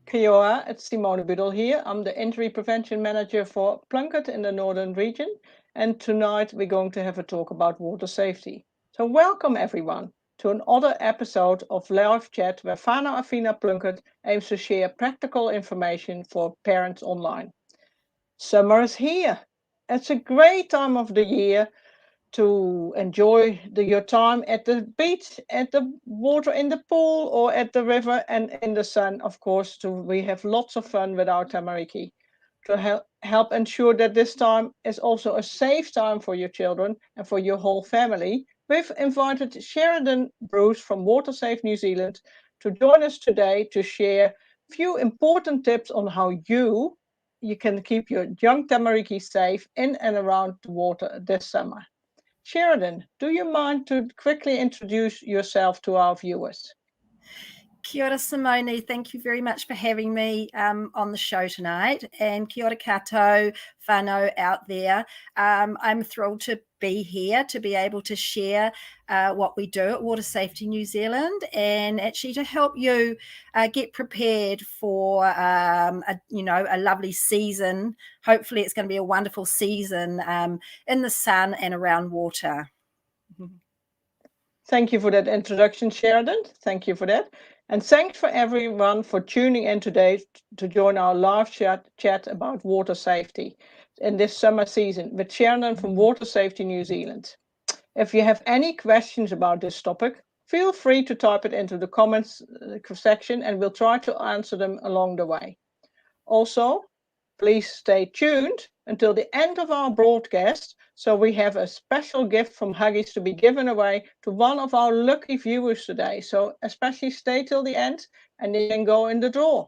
Kia ora, it's Simone Budel here. I'm the Injury Prevention Manager for Plunkett in the Northern region. And tonight we're going to have a talk about water safety. So welcome everyone to another episode of Live Chat where Whānau Awhina Plunkett aims to share practical information for parents online. Summer is here. It's a great time of the year to enjoy your time at the beach, at the water in the pool, or at the river and in the sun, of course. We have lots of fun with our tamariki. To help ensure that this time is also a safe time for your children and for your whole family, we've invited Sheridan Bruce from Water Safe New Zealand to join us today to share a few important tips on how you can keep your young tamariki safe in and around the water this summer. Sheridan, do you mind to quickly introduce yourself to our viewers? Kia ora, Simone. Thank you very much for having me on the show tonight. And kia ora koutou, whānau out there. I'm thrilled to be here to be able to share what we do at Water Safety New Zealand and actually to help you get prepared for a lovely season. Hopefully it's going to be a wonderful season in the sun and around water. Thank you for that introduction, Sheridan. Thank you for that. And thanks for everyone for tuning in today to join our live chat about water safety in this summer season with Sheridan from Water Safety New Zealand. If you have any questions about this topic, feel free to type it into the comments section and we'll try to answer them along the way. Also, please stay tuned until the end of our broadcast, so we have a special gift from Huggies to be given away to one of our lucky viewers today. So especially stay till the end and you can go in the draw.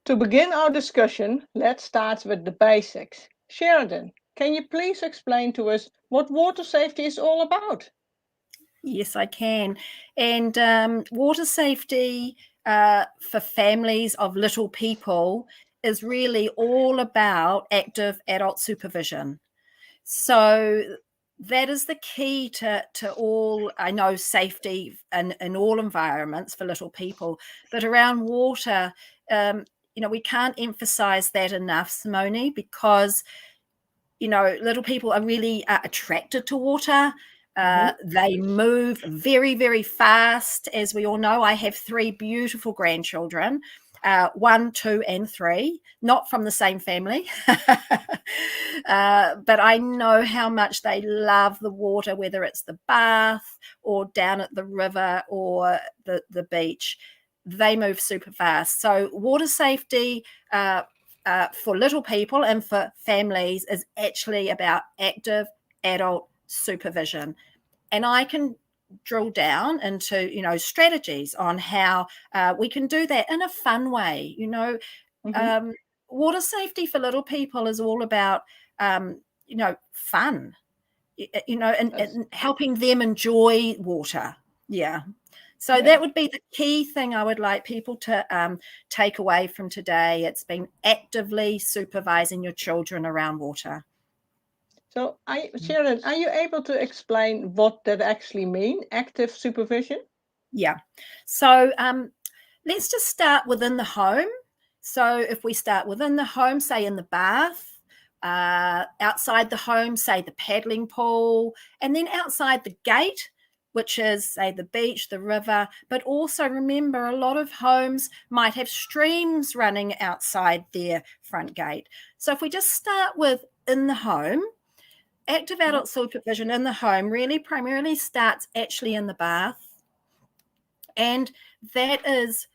To begin our discussion, let's start with the basics. Sheridan, can you please explain to us what water safety is all about? Yes, I can. And water safety for families of little people is really all about active adult supervision. So that is the key to all, I know, safety in all environments for little people. But around water, we can't emphasize that enough, Simone, because, little people are really attracted to water. They move very, very fast. As we all know, I have 3 beautiful grandchildren, 1, 2, and 3, not from the same family. But I know how much they love the water, whether it's the bath or down at the river or the beach. They move super fast. So water safety for little people and for families is actually about active adult supervision. And I can drill down into, strategies on how we can do that in a fun way. Water safety for little people is all about, fun, and helping them enjoy water. Yeah. So that would be the key thing I would like people to take away from today. It's been actively supervising your children around water. So, Sheridan, are you able to explain what that actually means, active supervision? Yeah. So let's just start within the home. So if we start within the home, say in the bath, outside the home, say the paddling pool, and then outside the gate, which is, say, the beach, the river. But also remember, a lot of homes might have streams running outside their front gate. So if we just start with in the home, active adult supervision in the home really primarily starts actually in the bath. And that is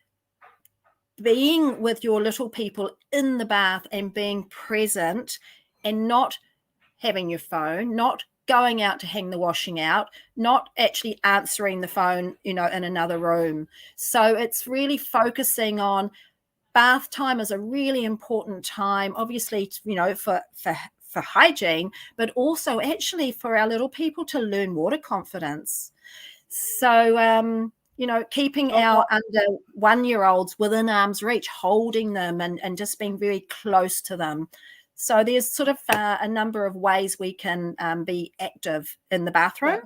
being with your little people in the bath and being present and not having your phone, not going out to hang the washing out, not actually answering the phone, in another room. So it's really focusing on bath time is a really important time, obviously, for hygiene, but also actually for our little people to learn water confidence. So, keeping our under 1-year-olds within arm's reach, holding them and just being very close to them. So there's sort of a number of ways we can be active in the bathroom.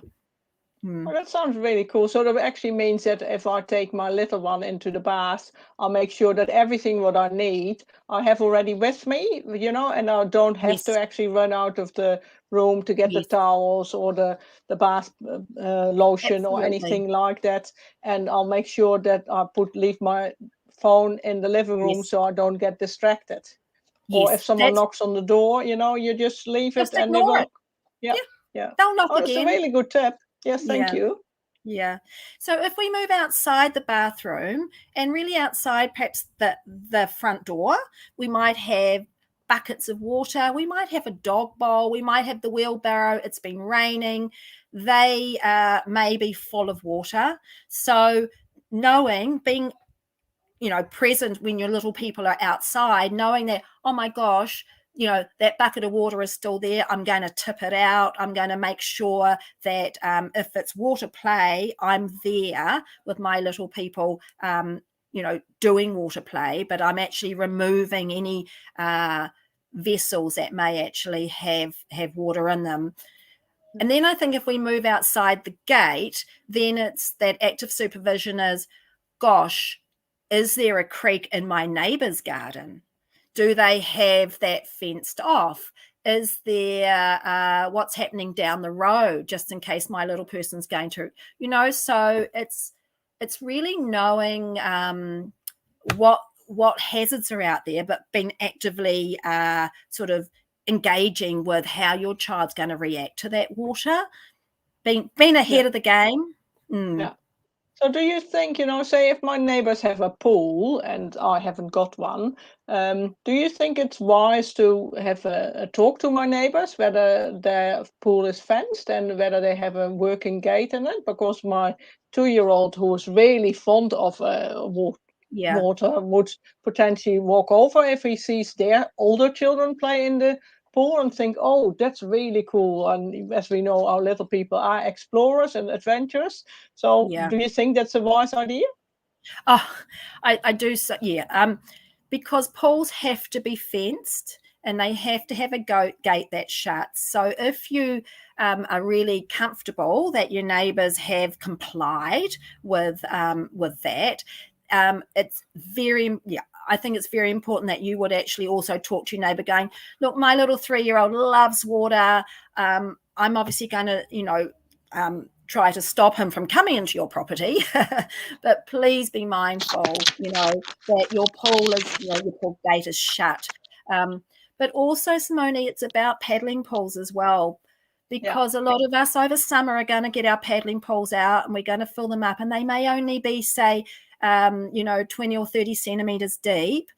Well, that sounds really cool. So that actually means that if I take my little one into the bath, I'll make sure that everything what I need, I have already with me, and I don't have to Yes, actually run out of the room to get the yes, towels or the bath lotion or absolutely. anything like that. And I'll make sure that I leave my phone in the living room Yes, so I don't get distracted. Or if yes. someone That's knocks on the door, you just leave it just and they ignore it. will. Yeah, Yeah, yeah. they'll knock Oh, that's a again. really good tip. Yes, thank Yeah. you. Yeah. So if we move outside the bathroom and really outside perhaps the front door, we might have buckets of water. We might have a dog bowl. We might have the wheelbarrow. It's been raining. They may be full of water. So being present when your little people are outside, knowing that, oh my gosh, that bucket of water is still there. I'm going to tip it out. I'm going to make sure that if it's water play, I'm there with my little people, doing water play, but I'm actually removing any vessels that may actually have water in them. And then I think if we move outside the gate, then it's that active supervision is, gosh, is there a creek in my neighbour's garden? Do they have that fenced off? Is there what's happening down the road, just in case my little person's going to, So it's really knowing what hazards are out there, but being actively sort of engaging with how your child's going to react to that water, being Yeah, ahead of the game. yeah. So do you think, say if my neighbors have a pool and I haven't got one, do you think it's wise to have a talk to my neighbors whether their pool is fenced and whether they have a working gate in it? Because my 2-year-old, who is really fond of Yeah, water, would potentially walk over if he sees their older children play in the pool and think, oh, that's really cool. And as we know, our little people are explorers and adventurous. So yeah. do you think that's a wise idea? Oh, I do. So, yeah. Because pools have to be fenced and they have to have a gate that shuts. So if you are really comfortable that your neighbours have complied with that, it's very, yeah. I think it's very important that you would actually also talk to your neighbour, going, look, my little 3-year-old loves water. I'm obviously going to, try to stop him from coming into your property, but please be mindful, that your pool is, your pool gate is shut. But also, Simone, it's about paddling pools as well, Yeah, because a lot of us over summer are going to get our paddling pools out and we're going to fill them up, and they may only be, say, 20 or 30 centimeters deep.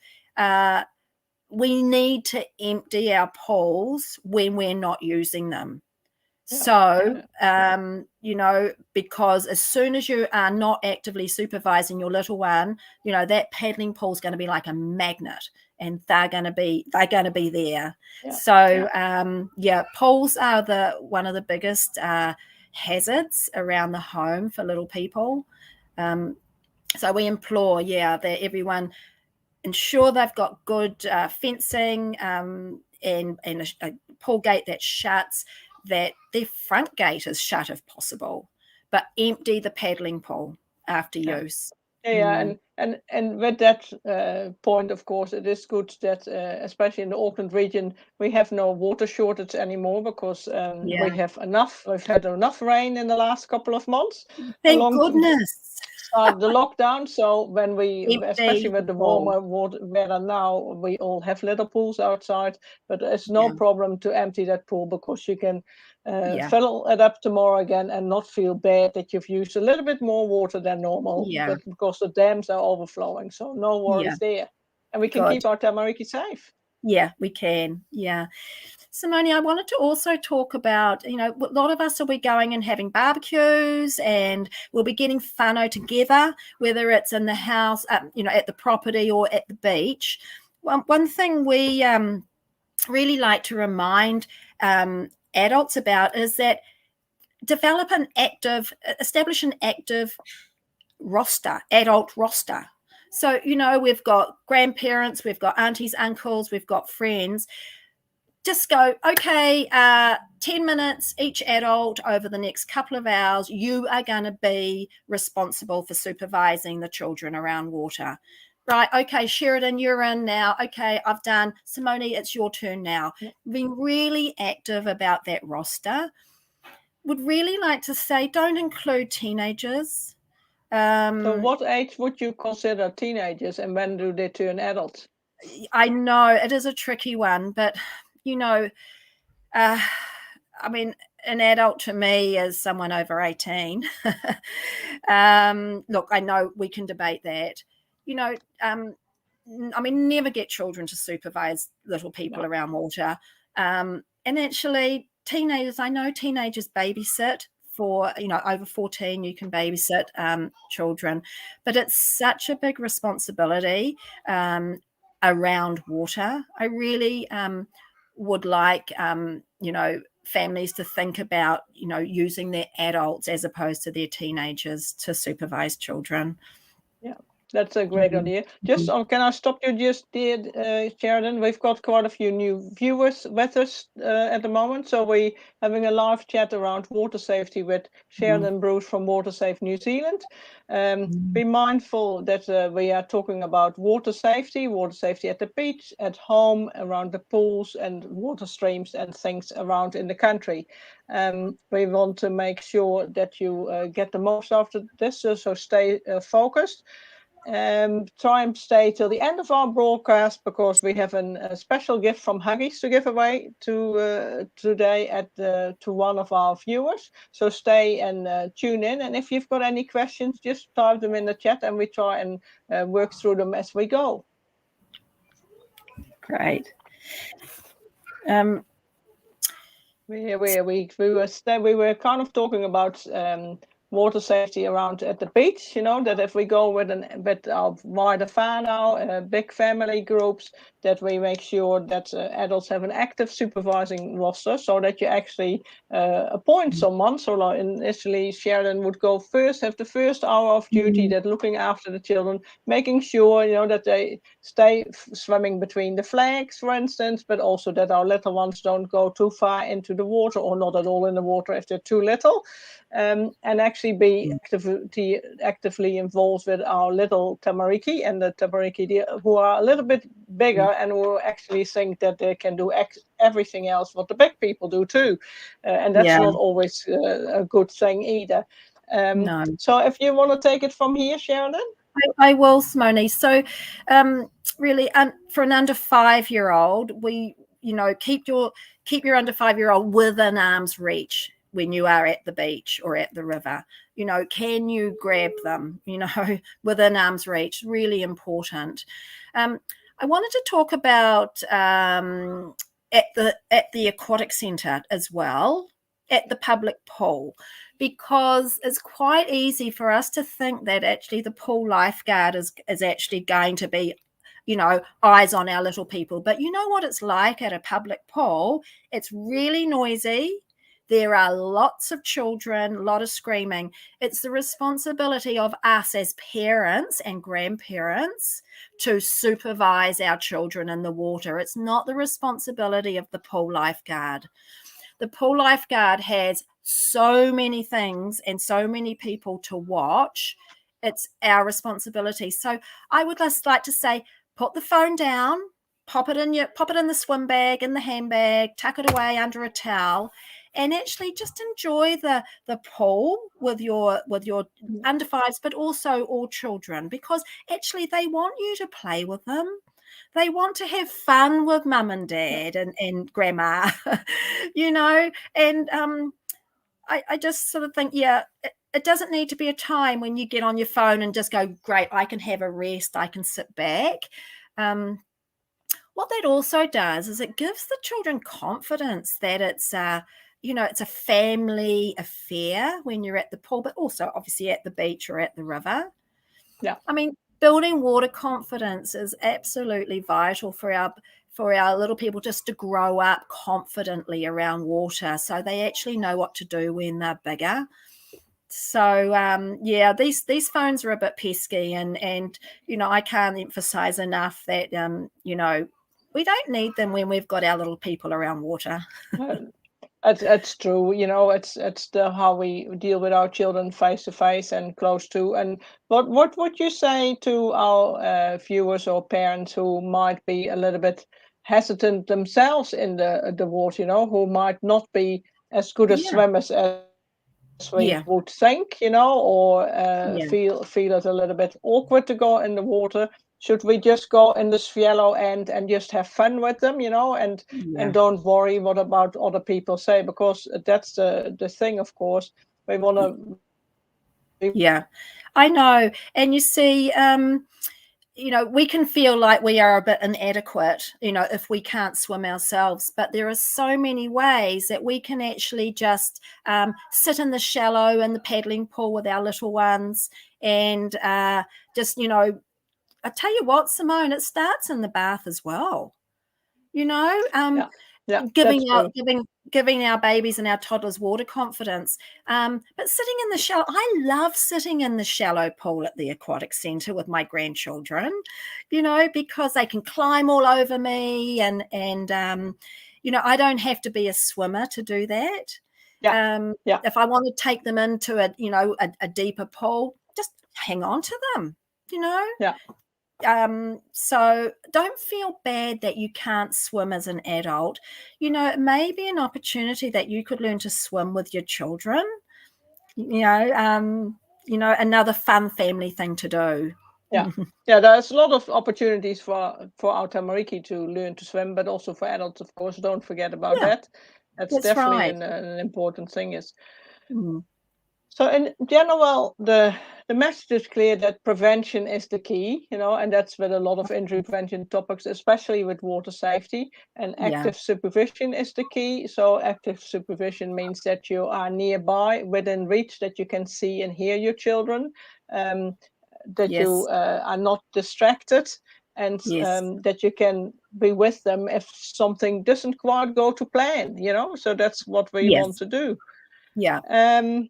We need to empty our pools when we're not using them. yeah, So, yeah, because as soon as you are not actively supervising your little one, that paddling pool is going to be like a magnet, and they're going to be there. yeah, So, yeah, pools are one of the biggest hazards around the home for little people. So we implore, that everyone ensure they've got good fencing and a pool gate that shuts, that their front gate is shut if possible, but empty the paddling pool after yeah. use. Yeah, and with that point, of course, it is good that, especially in the Auckland region, we have no water shortage anymore because Yeah. we've had enough rain in the last couple of months, Thank along goodness. start the lockdown. So when especially Empty the with the pool. warmer weather now, we all have little pools outside, but it's no Yeah. problem to empty that pool because you can Yeah. fill it up tomorrow again and not feel bad that you've used a little bit more water than normal, Yeah. but because the dams are overflowing, so no Yeah. worries there. And we can Good. keep our tamariki safe. Yeah, we can. Yeah. Simone, I wanted to also talk about, a lot of us will be going and having barbecues, and we'll be getting whānau together, whether it's in the house, at the property or at the beach. One thing we really like to remind adults about is that establish an active adult roster. So, we've got grandparents, we've got aunties, uncles, we've got friends. just go, okay, 10 minutes each adult over the next couple of hours, you are going to be responsible for supervising the children around water. Right, okay, Sheridan, you're in now. Okay, I've done. Simone, it's your turn now. Yep. Being really active about that roster. Would really like to say, don't include teenagers. So what age would you consider teenagers, and when do they turn adults? I know it is a tricky one, but I mean, an adult to me is someone over 18. Look, I know we can debate that. I mean, never get children to supervise little people around water. And actually, teenagers, I know teenagers babysit. For over 14, you can babysit children, but it's such a big responsibility around water. I really would like families to think about using their adults as opposed to their teenagers to supervise children. Yeah, that's a great idea. Just can I stop you just there, Sheridan? We've got quite a few new viewers with us at the moment. So we're having a live chat around water safety with Sheridan Bruce from Water Safe New Zealand. Be mindful that we are talking about water safety at the beach, at home, around the pools and water streams and things around in the country. We want to make sure that you get the most out of this, so stay focused. Try and stay till the end of our broadcast, because we have a special gift from Huggies to give away to today to one of our viewers. So stay and tune in. And if you've got any questions, just type them in the chat, and we try and work through them as we go. Great. We were kind of talking about water safety around at the beach, that if we go with our wider Whānau, big family groups, that we make sure that adults have an active supervising roster, so that you actually appoint someone. So like initially, Sheridan would go first, have the first hour of duty, that looking after the children, making sure, that they stay swimming between the flags, for instance, but also that our little ones don't go too far into the water, or not at all in the water if they're too little. And actually be actively involved with our little tamariki, and the tamariki who are a little bit bigger and who actually think that they can do everything else what the big people do too. And that's not always a good thing either. No. So if you want to take it from here, Sheridan. I will, Simone. So really, for an under 5-year-old, we keep your under 5-year-old within arm's reach when you are at the beach or at the river. Can you grab them within arm's reach? Really important. I wanted to talk about at the aquatic centre as well, at the public pool, because it's quite easy for us to think that actually the pool lifeguard is actually going to be eyes on our little people. But you know what it's like at a public pool? It's really noisy. There are lots of children, a lot of screaming. It's the responsibility of us as parents and grandparents to supervise our children in the water. It's not the responsibility of the pool lifeguard. The pool lifeguard has so many things and so many people to watch. It's our responsibility. So I would just like to say, put the phone down, pop it in the swim bag, in the handbag, tuck it away under a towel, and actually just enjoy the pool with your under 5s, but also all children, because actually they want you to play with them. They want to have fun with mum and dad and grandma, and I just sort of think, it doesn't need to be a time when you get on your phone and just go, great, I can have a rest, I can sit back. What that also does is it gives the children confidence that it's it's a family affair when you're at the pool, but also obviously at the beach or at the river. Yeah. I mean, building water confidence is absolutely vital for our little people, just to grow up confidently around water, so they actually know what to do when they're bigger. So these phones are a bit pesky, and I can't emphasize enough that We don't need them when we've got our little people around water. It's true, it's how we deal with our children face to face and close to. And what would you say to our viewers or parents who might be a little bit hesitant themselves in the water, who might not be as good as Yeah, swimmers as we yeah, would think, or yeah, feel it a little bit awkward to go in the water? Should we just go in the shallow end and just have fun with them, and yeah, don't worry what about other people say? Because that's the thing, of course. We want to be. yeah. I know. And you see, we can feel like we are a bit inadequate, if we can't swim ourselves. But there are so many ways that we can actually just sit in the shallow in the paddling pool with our little ones, and just, I tell you what, Simone, it starts in the bath as well. Yeah, yeah, that's Giving true. our babies and our toddlers water confidence. But sitting in the shallow, I love sitting in the shallow pool at the aquatic centre with my grandchildren, because they can climb all over me, and I don't have to be a swimmer to do that. Yeah, yeah, If I want to take them into a deeper pool, just hang on to them, you know. yeah. So don't feel bad that you can't swim as an adult. It may be an opportunity that you could learn to swim with your children. Another fun family thing to do. Yeah, yeah. There's a lot of opportunities for our tamariki to learn to swim, but also for adults, of course. Don't forget about Yeah, that. That's that's definitely right. an important thing. Is Mm, so in general, the message is clear that prevention is the key, and that's with a lot of injury prevention topics, especially with water safety. And yeah. active supervision is the key. So active supervision means that you are nearby, within reach, that you can see and hear your children. Um, that you Yes. are not distracted, and Yes. that you can be with them if something doesn't quite go to plan, so that's what we want Yes. to do. Yeah. um,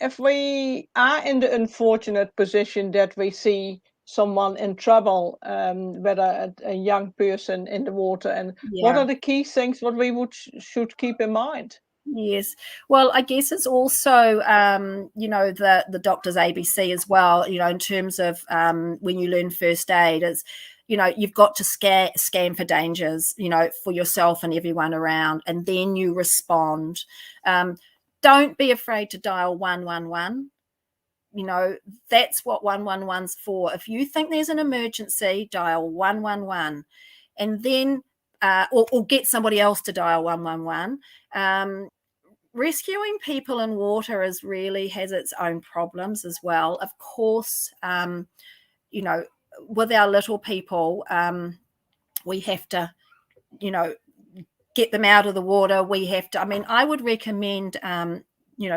if we are in the unfortunate position that we see someone in trouble, whether a young person in the water, and what Yeah. are the key things what we should keep in mind? Yes. Well, I guess it's also, the doctor's ABC as well, in terms of when you learn first aid, is, you've got to scan for dangers, for yourself and everyone around, and then you respond. Don't be afraid to dial 111. That's what 111's for. If you think there's an emergency, dial 111, and then or get somebody else to dial 111. Rescuing people in water has its own problems as well. Of course, with our little people, we have to, get them out of the water. We have to, I would recommend,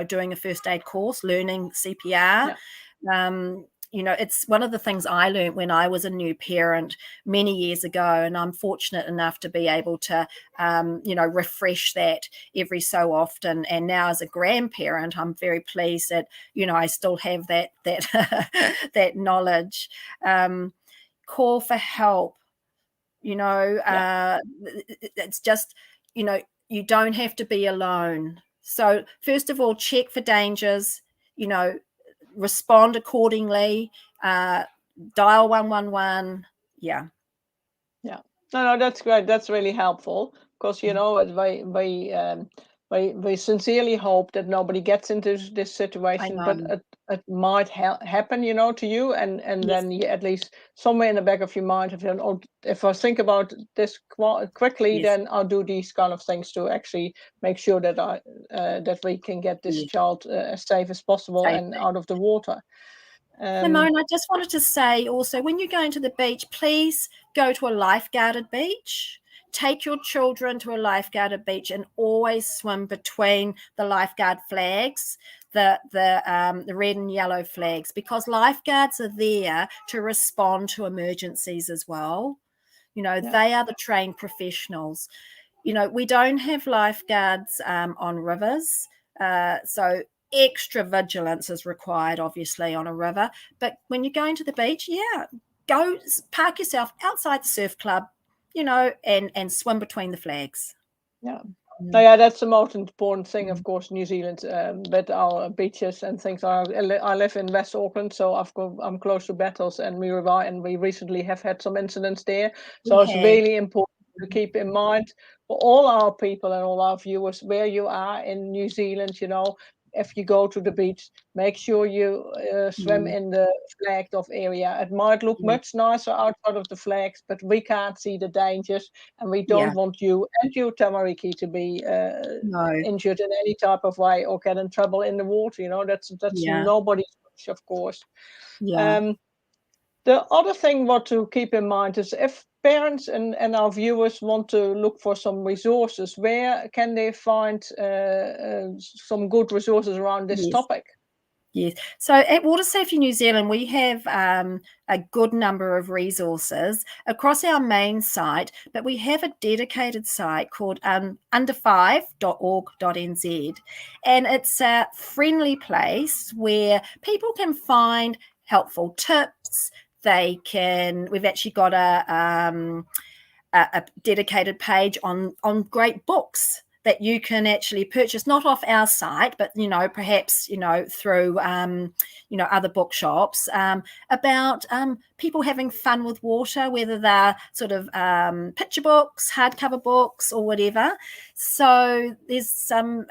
doing a first aid course, learning CPR. Yeah, It's one of the things I learned when I was a new parent many years ago, and I'm fortunate enough to be able to, refresh that every so often. And now, as a grandparent, I'm very pleased that I still have that that knowledge. Call for help. yeah, It's just, you don't have to be alone. So first of all, check for dangers. You know, respond accordingly, dial 111. Yeah. yeah. No, that's great. That's really helpful, because we sincerely hope that nobody gets into this I situation, but know. it might happen, to you, and Yes. then you, at least somewhere in the back of your mind, have done, oh, if I think about this quickly, Yes. then I'll do these kind of things to actually make sure that that we can get this Yes. child as safe as possible and Safety. out of the water. Um, Simone, I just wanted to say also, when you're going to the beach, please go to a lifeguarded beach. Take your children to a lifeguarded beach, and always swim between the lifeguard flags, the red and yellow flags, because lifeguards are there to respond to emergencies as well. yeah, They are the trained professionals. We don't have lifeguards on rivers, so extra vigilance is required, obviously, on a river. But when you're going to the beach, yeah, go park yourself outside the surf club, and swim between the flags. Yeah. No, yeah, that's the most important thing, of course, New Zealand, with our beaches and things. I live in West Auckland, so I'm close to Battles and Muriwai, and we recently have had some incidents there. So it's really important to keep in mind for all our people and all our viewers where you are in New Zealand. If you go to the beach, make sure you swim in the flagged off area. It might look much nicer outside of the flags, but we can't see the dangers, and we don't want you and your tamariki to be injured in any type of way or get in trouble in the water. That's nobody's wish, of course. The other thing what to keep in mind is if parents and our viewers want to look for some resources, where can they find some good resources around this topic? Yes. So at Water Safety New Zealand, we have a good number of resources across our main site, but we have a dedicated site called under5.org.nz. And it's a friendly place where people can find helpful tips. We've actually got a dedicated page on great books that you can actually purchase, not off our site, but perhaps through other bookshops, about people having fun with water, whether they're sort of picture books, hardcover books, or whatever. So there's some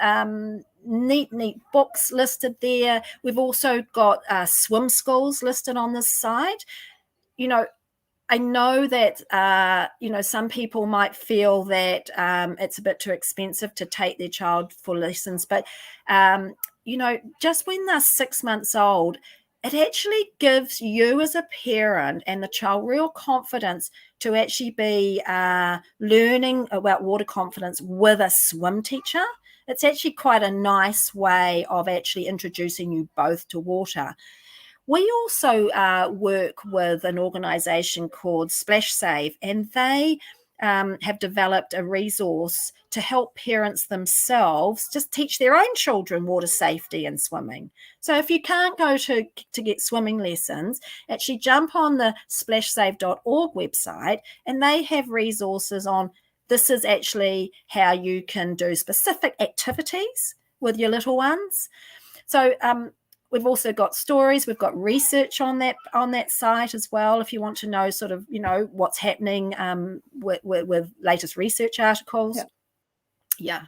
neat books listed there. We've also got swim schools listed on this site. I know that, some people might feel that it's a bit too expensive to take their child for lessons, but, just when they're 6 months old, it actually gives you as a parent and the child real confidence to actually be learning about water confidence with a swim teacher. It's actually quite a nice way of actually introducing you both to water. We also work with an organisation called Splash Save, and they have developed a resource to help parents themselves just teach their own children water safety and swimming. So if you can't go to get swimming lessons, actually jump on the splashsave.org website, and they have resources on this is actually how you can do specific activities with your little ones. So we've also got stories. We've got research on that site as well. If you want to know sort of, what's happening with latest research articles. Yeah.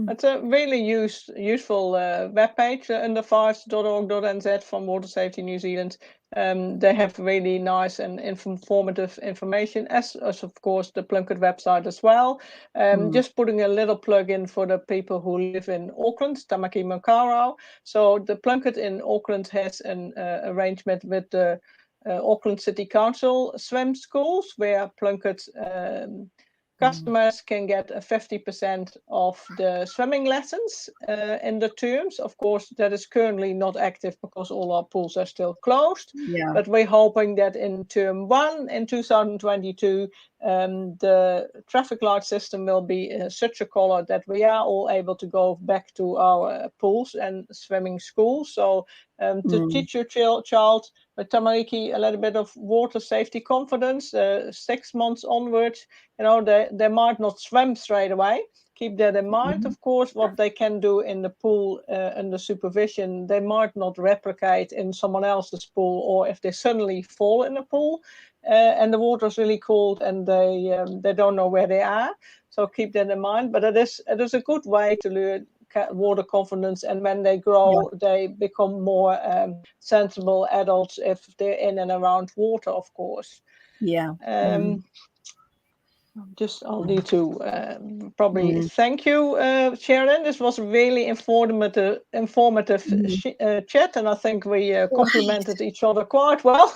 It's a really useful webpage, under5.org.nz from Water Safety New Zealand. They have really nice and informative information, as of course the Plunket website as well. Just putting a little plug in for the people who live in Auckland, Tamaki Makaurau. So the Plunket in Auckland has an arrangement with the Auckland City Council swim schools, where Plunket customers can get 50% of the swimming lessons in the terms. Of course, that is currently not active because all our pools are still closed. Yeah. But we're hoping that in term 1 in 2022, the traffic light system will be such a color that we are all able to go back to our pools and swimming schools. So to teach your child with tamariki a little bit of water safety confidence, 6 months onwards, they might not swim straight away. Keep that in mind. Of course, what they can do in the pool under supervision, they might not replicate in someone else's pool, or if they suddenly fall in the pool and the water is really cold and they don't know where they are. So keep that in mind. But it is a good way to learn water confidence, and when they grow, they become more sensible adults if they're in and around water, of course. I'll need to probably thank you, Sharon. This was a really informative chat, and I think we complemented each other quite well.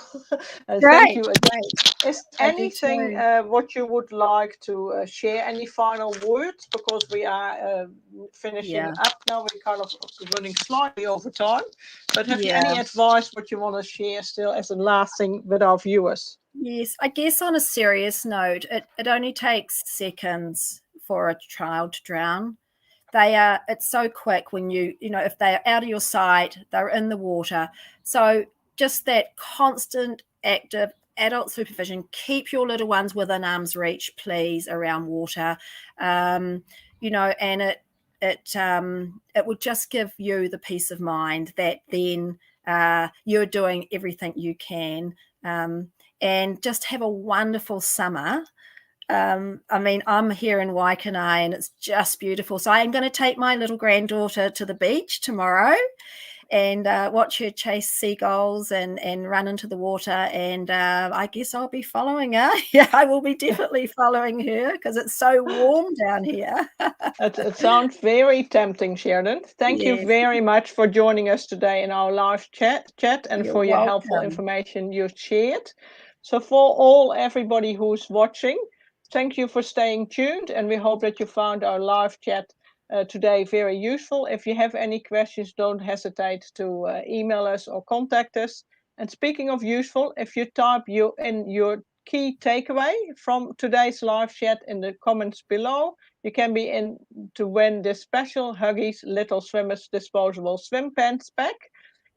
Thank you again. Is anything what you would like to share? Any final words? Because we are finishing up now. We're kind of running slightly over time. But have you any advice what you want to share still as a last thing with our viewers? Yes, I guess on a serious note, it only takes seconds for a child to drown. It's so quick when if they're out of your sight, they're in the water. So just that constant active adult supervision, keep your little ones within arm's reach, please, around water. You know, and it would just give you the peace of mind that then you're doing everything you can, and just have a wonderful summer. I mean, I'm here in Whānau and it's just beautiful. So I'm going to take my little granddaughter to the beach tomorrow and watch her chase seagulls and run into the water. And I guess I'll be following her. Yeah, I will be definitely following her because it's so warm down here. It sounds very tempting, Sheridan. Thank you Yes. very much for joining us today in our live chat and You're for your helpful welcome. information you shared. So for everybody who's watching, thank you for staying tuned, and we hope that you found our live chat today very useful. If you have any questions, don't hesitate to email us or contact us. And speaking of useful, if you type your key takeaway from today's live chat in the comments below, you can be in to win this special Huggies Little Swimmers disposable swim pants pack.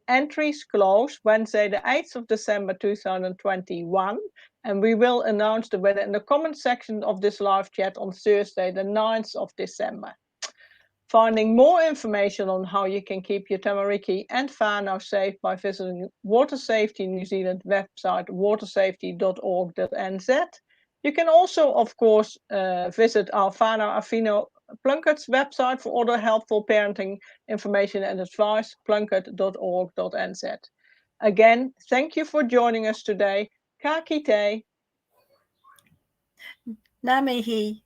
Entries close Wednesday, the 8th of December 2021, and we will announce the winner in the comment section of this live chat on Thursday, the 9th of December. Finding more information on how you can keep your tamariki and whānau safe by visiting Water Safety New Zealand website watersafety.org.nz. You can also, of course, visit our Whānau Awhino Plunkett's website for other helpful parenting information and advice, plunkett.org.nz. Again, thank you for joining us today. Ka kite. Ngā mihi.